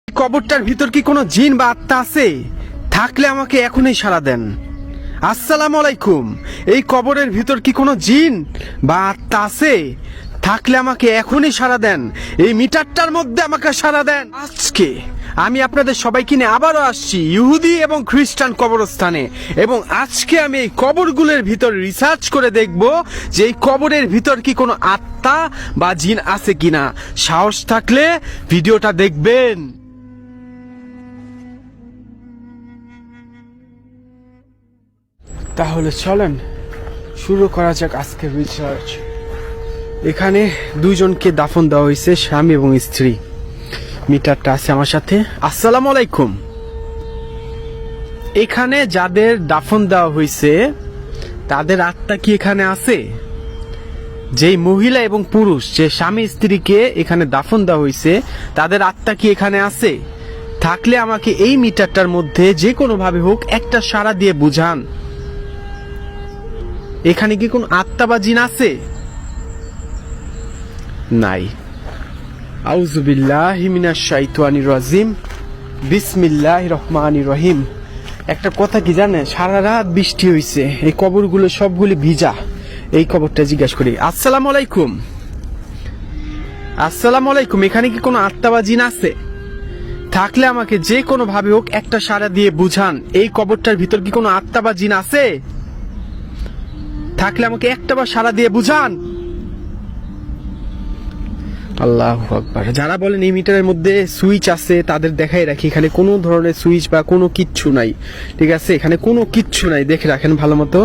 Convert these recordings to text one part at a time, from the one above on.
কবরটার ভিতর কি কোনো জিন বা আত্মা আছে? থাকলে আমাকে এখনই সাড়া দেন। আসসালামু আলাইকুম। এই কবরের ভিতর কি কোনো জিন বা আত্মা আছে? থাকলে আমাকে এখনই সাড়া দেন। এই মিটারটার মধ্যে আমাকে সাড়া দেন। আজকে আমি আপনাদের সবাইকে নিয়ে আবারও আসছি ইহুদি এবং খ্রিস্টান কবরস্থানে, এবং আজকে আমি এই কবরগুলোর ভিতর রিসার্চ করে দেখব যে এই কবরের ভিতর কি কোনো আত্মা বা জিন আছে কিনা। সাহস থাকলে ভিডিওটা দেখবেন। তাহলে চলেন শুরু করা যাক আজকের রিসার্চ। এখানে দুইজনকে দাফন দেওয়া হয়েছে, স্বামী এবং স্ত্রী। মিটারটা আছে আমার সাথে। আসসালামু আলাইকুম। এখানে যাদের দাফন দেওয়া হয়েছে তাদের আত্মা কি এখানে আছে? যেই মহিলা এবং পুরুষ, যে স্বামী স্ত্রীকে এখানে দাফন দেওয়া হয়েছে, তাদের আত্মা কি এখানে আছে? থাকলে আমাকে এই মিটারটার মধ্যে যে কোনো ভাবে হোক একটা সাড়া দিয়ে বুঝান। এখানে কি কোন আত্মা বা জিন আছে? নাই। আউযুবিল্লাহি মিনাশ শাইতানির রাজিম। বিসমিল্লাহির রহমানির রহিম। একটা কথা কি জানে, সারা রাত বৃষ্টি হইছে, এই কবরগুলো সবগুলি ভিজা। এই কবরটা জিজ্ঞাসা করি। আসসালামু আলাইকুম। আসসালামু আলাইকুম। এখানে কি কোনো আত্মা বা জিন আছে? থাকলে আমাকে যে কোনো ভাবে হোক একটা সাড়া দিয়ে বুঝান। এই কবরটার ভিতর কি কোনো আত্মা বা জিন আছে? থাকলে আমাকে একটা বার সাড়া দিয়ে বুঝান। আল্লাহু আকবার। যারা বলেন এই মিটারের মধ্যে সুইচ আছে তাদের দেখাই রাখি, এখানে কোনো ধরনের সুইচ বা কোনো কিচ্ছু নাই। ঠিক আছে, এখানে কোনো কিচ্ছু নাই, দেখে রাখেন ভালো মতো।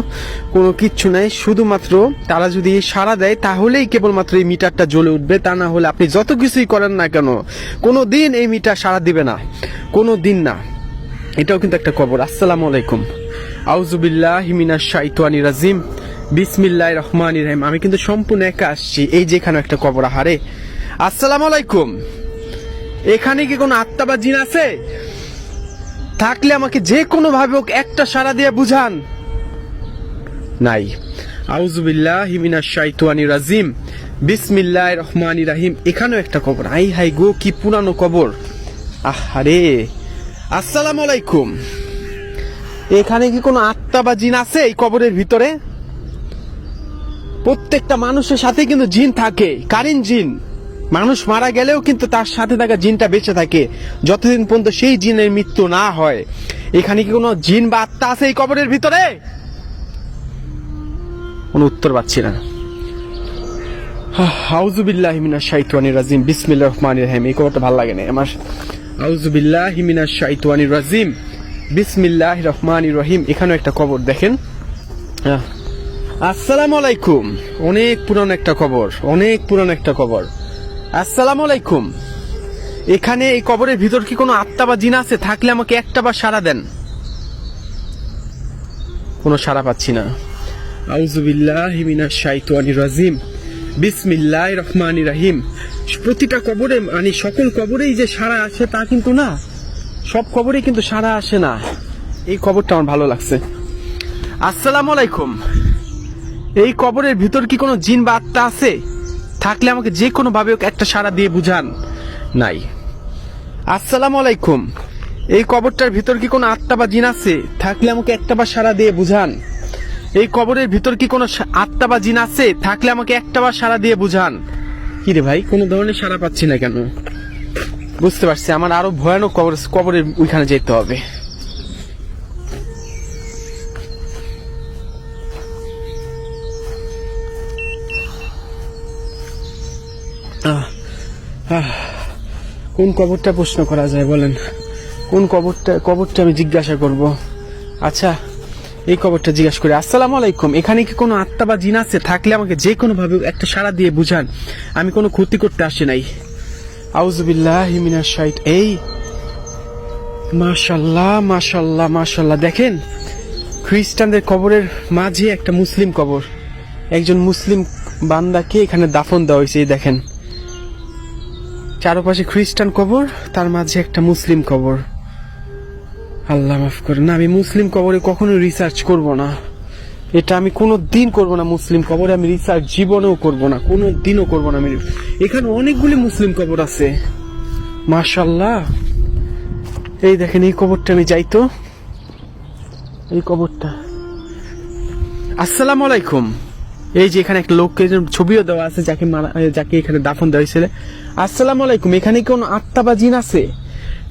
কোনো কিচ্ছু নাই, শুধুমাত্র তারা যদি সাড়া দেয় তাহলেই কেবলমাত্র এই মিটারটা জ্বলে উঠবে। তা না হলে আপনি যত কিছুই করেন না কেন, কোনো দিন এই মিটার সাড়া দিবে না, কোনো দিন না। এটাও কিন্তু একটা কবর। আসসালামু আলাইকুম। আউযুবিল্লাহি মিনাশ শাইতানির রাজিম। বিসমিল্লাহির রহমানির রহিম। আমি কিন্তু সম্পূর্ণ একা আসছি। এই যে এখানে একটা কবর। আহারে। আসসালামু আলাইকুম। এখানে কি কোনো আত্মা বা জিন আছে? থাকলে আমাকে যে কোনো ভাবে হোক একটা সাড়া দিয়ে বুঝান। নাই। আউযুবিল্লাহি মিনাশ শাইতানির রাজিম। বিসমিল্লাহির রহমানির রহিম। এখানেও একটা কবর। আই হাই গো, কি পুরানো কবর। আহারে। আসসালামু আলাইকুম। এখানে কি কোনো আত্মা বা জিন আছে এই কবরের ভিতরে? প্রত্যেকটা মানুষের সাথে কিন্তু জিন থাকে, কারিন জিন। মানুষ মারা গেলেও কিন্তু তার সাথে থাকা জিনটা বেঁচে থাকে যতদিন পর্যন্ত সেই জিনের মৃত্যু না হয়। এখানে কি কোনো জিন বা আত্মা আছে এই কবরের ভিতরে? কোনো উত্তর পাচ্ছি না। আউযুবিল্লাহি মিনাশ শাইতানির রাজিম। বিসমিল্লাহির রহমানির রহিম। এই কবরটা ভালো লাগে না আমার। আউযুবিল্লাহি মিনাশ শাইতানির রাজিম। বিসমিল্লাহির রহমানির রহিম। এখানেও একটা কবর দেখেন। আসসালামু আলাইকুম। অনেক পুরানো একটা কবর, অনেক পুরানো একটা কবর। আসসালামু আলাইকুম। এখানে এই কবরের ভিতর কি কোনো আত্মা বা জিন আছে? থাকলে আমাকে একটা বার সাড়া দেন। কোনো সাড়া পাচ্ছি না। আউযুবিল্লাহি মিনাশ শাইতানির রাজিম। বিসমিল্লাহির রহমানির রহিম। প্রতিটা কবরে, মানে সকল কবরেই যে সাড়া আসে তা কিন্তু না, সব কবরেই কিন্তু সাড়া আসে না। এই কবরটা আমার ভালো লাগছে। আসসালামু আলাইকুম। এই কবরের ভিতর কি কোনো জিন বা আত্মা আছে? থাকলে আমাকে যে কোনো ভাবে একটা সাড়া দিয়ে বুঝান। নাই। আসসালামু আলাইকুম। এই কবরটার ভিতর কি কোনো আত্মা বা জিন আছে? থাকলে আমাকে একটা বার সাড়া দিয়ে বুঝান। এই কবরের ভিতর কি কোনো আত্মা বা জিন আছে? থাকলে আমাকে একটা বার সাড়া দিয়ে বুঝান। কি রে ভাই, কোনো ধরনের সাড়া পাচ্ছি না কেন? বুঝতে পারছি, আমার আরো ভয়ানক কবরের ওইখানে যেতে হবে। কোন কবরটা প্রশ্ন করা যায় বলেন? কোন কবরটা আমি জিজ্ঞাসা করব? আচ্ছা, এই কবরটা জিজ্ঞাসা করি। আসসালামু আলাইকুম। এখানে কি কোনো আত্মা বা জিন আছে? থাকলে আমাকে যে কোনো ভাবে একটা সাড়া দিয়ে বুঝান। আমি কোনো ক্ষতি করতে আসি নাই। আউযুবিল্লাহি মিনাশ শাইতানির। এই মাশাআল্লাহ, মাশাআল্লাহ, মাশাআল্লাহ। দেখেন, খ্রিস্টানদের কবরের মাঝে একটা মুসলিম কবর। একজন মুসলিম বান্দাকে এখানে দাফন দেওয়া হয়েছে। এই দেখেন, চারপাশে খ্রিস্টান কবর, তার মাঝে একটা মুসলিম কবর। আল্লাহ মাফ করে না, আমি মুসলিম কবরে কখনো রিসার্চ করব না। এটা আমি কোনো দিন করবো না। মুসলিম কবরে আমি রিসার্চ জীবনেও করব না, কোনো দিনও করবো না। আমি এখানে অনেকগুলি মুসলিম কবর আছে। মাশাআল্লাহ, এই দেখেন এই কবরটা, আমি যাই তো এই কবরটা। আসসালামু আলাইকুম। এই যে এখানে একটা লোককে ছবিও দেওয়া আছে, যাকে এখানে দাফন দেওয়া হয়েছিল। আসসালামু আলাইকুম, এখানে কোন আত্মা বা জিন আছে?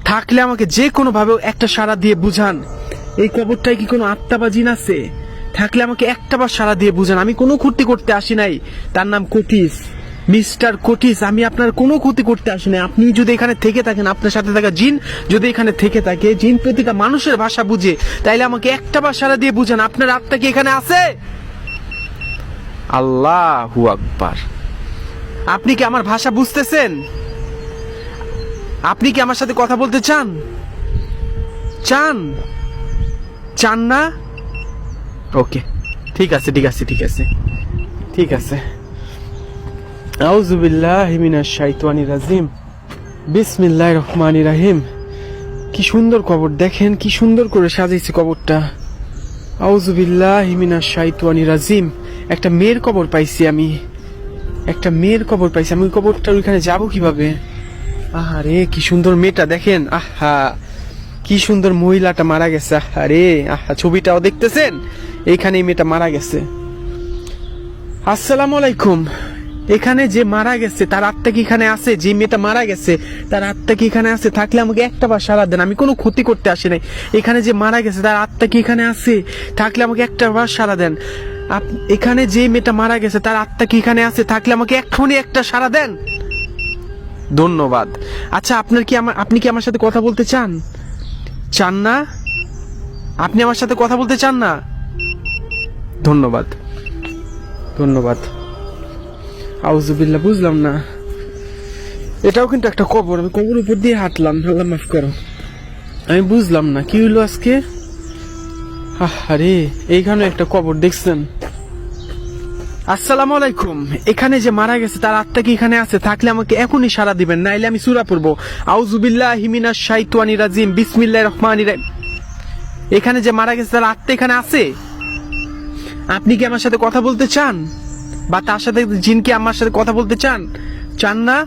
থাকলে আমাকে যে কোনো ভাবে একটা সাড়া দিয়ে বুঝান। এই কবরটায় কি কোনো আত্মা বা জিন আছে? থাকলে আমাকে একটা বার সাড়া দিয়ে বুঝান। আমি কোনো ক্ষতি করতে আসি নাই। তার নাম কোটিস, মিস্টার কোটিস। আমি আপনার কোনো ক্ষতি করতে আসি নাই। আপনি যদি এখানে থেকে থাকেন, আপনার সাথে থাকা জিন যদি এখানে থেকে থাকে, জিন প্রতিটা মানুষের ভাষা বুঝে, তাইলে আমাকে একটা বার সাড়া দিয়ে বুঝান আপনার আত্মা কি এখানে আছে? আল্লাহু আকবার। আপনি কি আমার ভাষা বুঝতেছেন? আপনি কি আমার সাথে কথা বলতে চান? চান? চান না? ওকে, ঠিক আছে ঠিক আছে ঠিক আছে ঠিক আছে। আউযু বিল্লাহি মিনাশ শাইতানির রাজিম, বিসমিল্লাহির রহমানির রহিম। কি সুন্দর কবর, দেখেন কি সুন্দর করে সাজাইছে কবরটা। আউযু বিল্লাহি মিনাশ শাইতানির রাজিম। একটা মেয়ের কবর পাইছি আমি, একটা মেয়ের কবর পাইছি আমি। ওই কবরটার ওইখানে যাবো কিভাবে? আহারে কি সুন্দর মেয়েটা, দেখেন। আহা কি সুন্দর মহিলাটা মারা গেছে। আরে আহা, ছবিটাও দেখতেছেন, এইখানে এই মেয়েটা মারা গেছে। আসসালামু আলাইকুম। এখানে যে মারা গেছে তার আত্মা কি এখানে আছে? যে মেয়েটা মারা গেছে তার আত্মা কি এখানে আছে? থাকলে আমাকে একটা বার সাড়া দেন। আমি কোনো ক্ষতি করতে আসি নাই। এখানে যে মারা গেছে তার আত্মা কি এখানে আছে? থাকলে আমাকে একটা বার সাড়া দেন। এখানে যে মেয়েটা মারা গেছে তার আত্মা কি এখানে আছে? থাকলে আমাকে এক্ষুনি একটা সাড়া দেন। ধন্যবাদ। আচ্ছা, আপনি কি আমার সাথে কথা বলতে চান? চান না? আপনি আমার সাথে কথা বলতে চান না? ধন্যবাদ ধন্যবাদ। আউযুবিল্লাহ, বুঝলাম না। এটাও কিন্তু একটা কবর, আমি কবর উপর দিয়ে হাঁটলাম। আল্লাহ মাফ করো, আমি বুঝলাম না কি হইলো আজকে। আরে এইখানে একটা কবর দেখছেন। আসসালামু আলাইকুম। এখানে যে মারা গেছে তার আত্মা কি এখানে আছে? থাকলে আমাকে এখনই সাড়া দিবেন, নাইলে আমি সূরা পড়বো। আউযু বিল্লাহি মিনাশ শাইতানির রাজিম, বিসমিল্লাহির রহমানির রহিম। এখানে যে মারা গেছে তার আত্মা এখানে আছে? আপনি কি আমার সাথে কথা বলতে চান? বা তার সাথে জিন কি আমার সাথে কথা বলতে চান? চান না?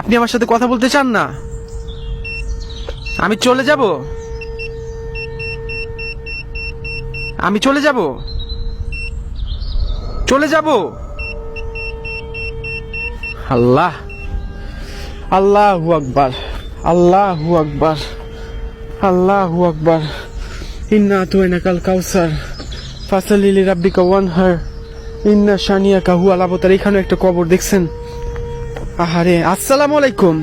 আপনি আমার সাথে কথা বলতে চান না? আমি চলে যাব, আমি চলে যাব, চলে যাব। আল্লাহ, আল্লাহু আকবার, আল্লাহু আকবার, আল্লাহু আকবার। ইন্না আতাইনাকাল কাউসার ফাসাল্লি লিরাব্বিকা ওয়ানহার ইন্না শানিয়াকা হুয়াল আবতার। এখানে একটা কবর দেখছেন। আহারে। আসসালামু আলাইকুম।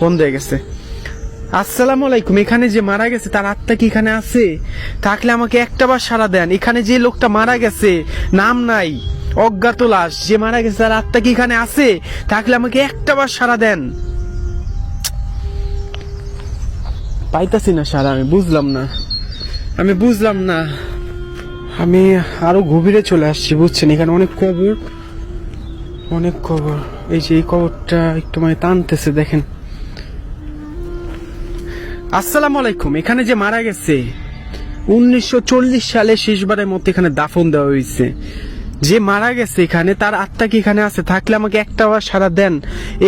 বন্ধ হয়ে গেছে। আসসালামু আলাইকুম। এখানে যে মারা গেছে তার আত্মা কি এখানে আছে? থাকলে আমাকে একটা বার সাড়া দেন। এখানে যে লোকটা মারা গেছে, নাম নাই, অজ্ঞাত লাশ, যে মারা গেছে তার আত্মা কি এখানে আছে? থাকলে আমাকে একটা বার সাড়া দেন। পাইতাছি না সাড়া, আমি বুঝলাম না, আমি বুঝলাম না। আমি আরো গভীরে চলে আসছি, বুঝছেন। এখানে অনেক কবর, অনেক কবর। এই যে এই কবরটা একটু মানে টানতেছে, দেখেন। আসসালামু আলাইকুম। এখানে যে মারা গেছে 1940 সালে শেষবারের মতো এখানে দাফন দেওয়া হয়েছে। যে মারা গেছে এখানে তার আত্মা কি এখানে আছে? থাকলে আমাকে একটা বার সাড়া দেন।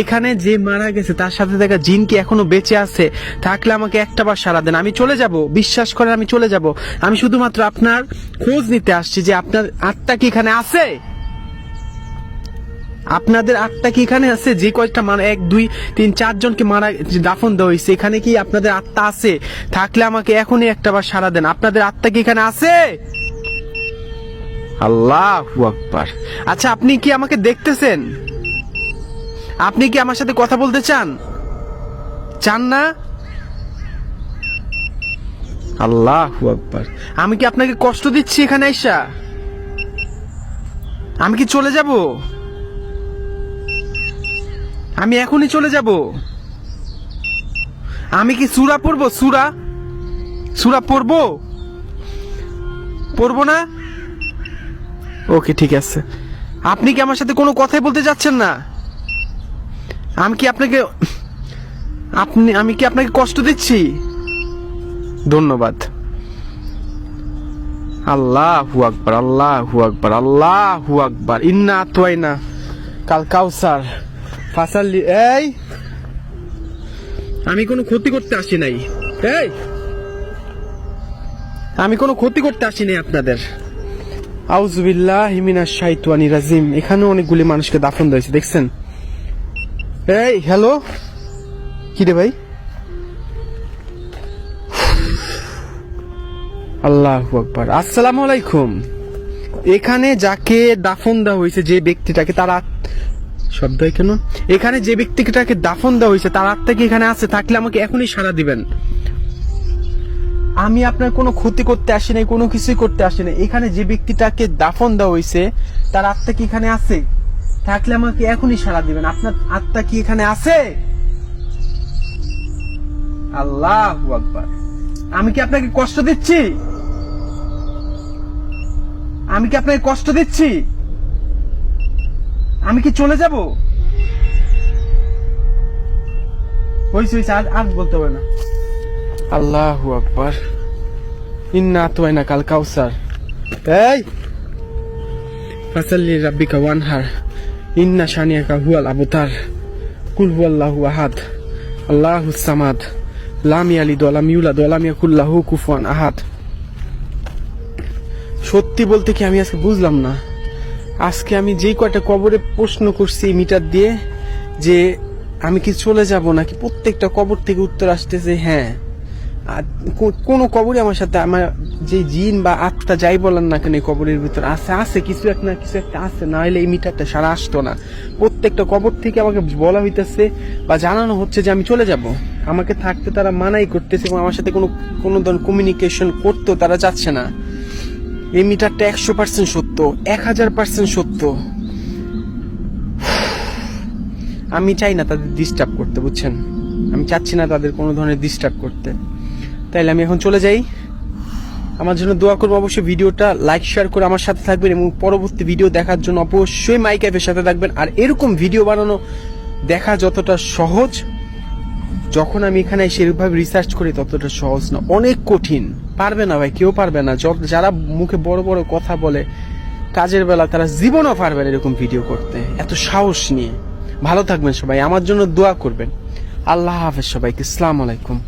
এখানে যে মারা গেছে তার সাথে থাকা জিন কি এখনো বেঁচে আছে? থাকলে আমাকে একটা বার সাড়া দেন। আমি চলে যাব, বিশ্বাস করেন আমি চলে যাব। আমি শুধুমাত্র আপনার খোঁজ নিতে আসছি যে আপনার আত্মা কি এখানে আছে? আপনাদের আত্মা কি এখানে আছে? যে কয়েকটা মারা, 1 2 3 4 জনকে মারা দাফন দেওয়া হয়েছে, এখানে কি আপনাদের আত্মা আছে? থাকলে আমাকে এখনই একটা বার সাড়া দেন। আপনাদের আত্মা কি এখানে আছে? আল্লাহু আকবার। আচ্ছা, আপনি কি আমাকে দেখতেছেন? আপনি কি আমার সাথে কথা বলতে চান? চান না? আল্লাহু আকবার। আমি কি আপনাকে কষ্ট দিচ্ছি এখানে আইসা? আমি কি চলে যাব? আমি এখনই চলে যাব। আমি কি সূরা পড়বো? সূরা, সূরা পড়বো? পড়বো না? ওকে, ঠিক আছে। আপনি কি আমার সাথে কোনো কথাই বলতে যাচ্ছেন না? আমি কি আপনাকে কষ্ট দিচ্ছি? ধন্যবাদ। আল্লাহু আকবার, আল্লাহু আকবার, আল্লাহু আকবার। ইন্না আতাইনা কাল কাউসার ফাসাল্লি। এই আমি কোনো ক্ষতি করতে আসি নাই। এই, আমি কোনো ক্ষতি করতে আসি নাই আপনাদের। আউযুবিল্লাহি মিনাশ শাইতানির রাজিম। এখানে অনেকগুলি মানুষকে দাফন দিয়েছে, দেখছেন? এই হ্যালো, কি রে ভাই? আল্লাহু আকবার। আসসালামু আলাইকুম। এখানে যাকে দাফন দেওয়া হয়েছে, যে ব্যক্তিটাকে, তার শব্দ হয় কেন? এখানে যে ব্যক্তিটাকে দাফন দেওয়া হয়েছে তার আত্মা কি এখানে আছে? থাকলে আমাকে এখনই সাড়া দিবেন। আমি আপনার কোনো ক্ষতি করতে আসি নাই, কোনো কিছুই করতে আসি নাই। এখানে যে ব্যক্তিটাকে দাফন দেওয়া হয়েছে তার আত্মা কি এখানে আছে? থাকলে আমাকে এখনই সাড়া দিবেন। আপনার আত্মা কি এখানে আছে? আল্লাহু আকবার। আমি কি আপনাকে কষ্ট দিচ্ছি? আমি কি আপনাকে কষ্ট দিচ্ছি? আমি কি চলে যাব? হইছে হইছে, আর বলতে হবে না। আল্লাহু আকবার। ইন্না আতওয়াইনা কাল কাউসার। এই ফাসাল্লি রাব্বিকা ওয়ানহার ইন্না শানিয়াকা হুয়াল আবতার। কুল হুয়াল্লাহু আহাদ আল্লাহুস সামাদ লাম ইয়ালিদ ওয়া লাম ইউলাদ ওয়া লাম ইয়াকুল লাহু কুফুয়ান আহাদ। সত্যি বলতে কি আমি আজকে বুঝলাম না। আজকে আমি যেই কয়টা কবরে প্রশ্ন করছি মিটার দিয়ে যে আমি কি চলে যাব নাকি, প্রত্যেকটা কবর থেকে উত্তর আসতেছে হ্যাঁ। কোন কবরে আমার সাথে আমার যে জিন বা আত্মা যাই বলেন না কেন কবরের ভিতর আছে কিছু একটা আছে, না হলে এই মিটারটা সারা আসতো না। প্রত্যেকটা কবর থেকে আমাকে বলা হইতেছে বা জানানো হচ্ছে যে আমি চলে যাব। আমাকে থাকতে তারা মানাই করতেছে এবং আমার সাথে কোনো ধরনের কমিউনিকেশন করতেও তারা চাচ্ছে না। এই মিটারটা 100% সত্য, 1000% সত্য। আমি চাই না তাদের ডিস্টার্ব করতে, বুঝছেন? আমি চাচ্ছি না তাদের কোনো ধরনের ডিস্টার্ব করতে। তাইলে আমি এখন চলে যাই। আমার জন্য দোয়া করবো, অবশ্যই ভিডিওটা লাইক শেয়ার করে আমার সাথে থাকবেন এবং পরবর্তী ভিডিও দেখার জন্য অবশ্যই মাই ক্যাফের সাথে থাকবেন। আর এরকম ভিডিও বানানো দেখা যতটা সহজ, যখন আমি এখানে সেরকমভাবে রিসার্চ করি ততটা সহজ না, অনেক কঠিন। পারবে না ভাই, কেউ পারবে না। যারা মুখে বড় বড় কথা বলে কাজের বেলা, তারা জীবনও পারবে না এরকম ভিডিও করতে এত সাহস নিয়ে। ভালো থাকবেন সবাই, আমার জন্য দোয়া করবেন। আল্লাহ হাফেজ সবাইকে। আসসালামু আলাইকুম।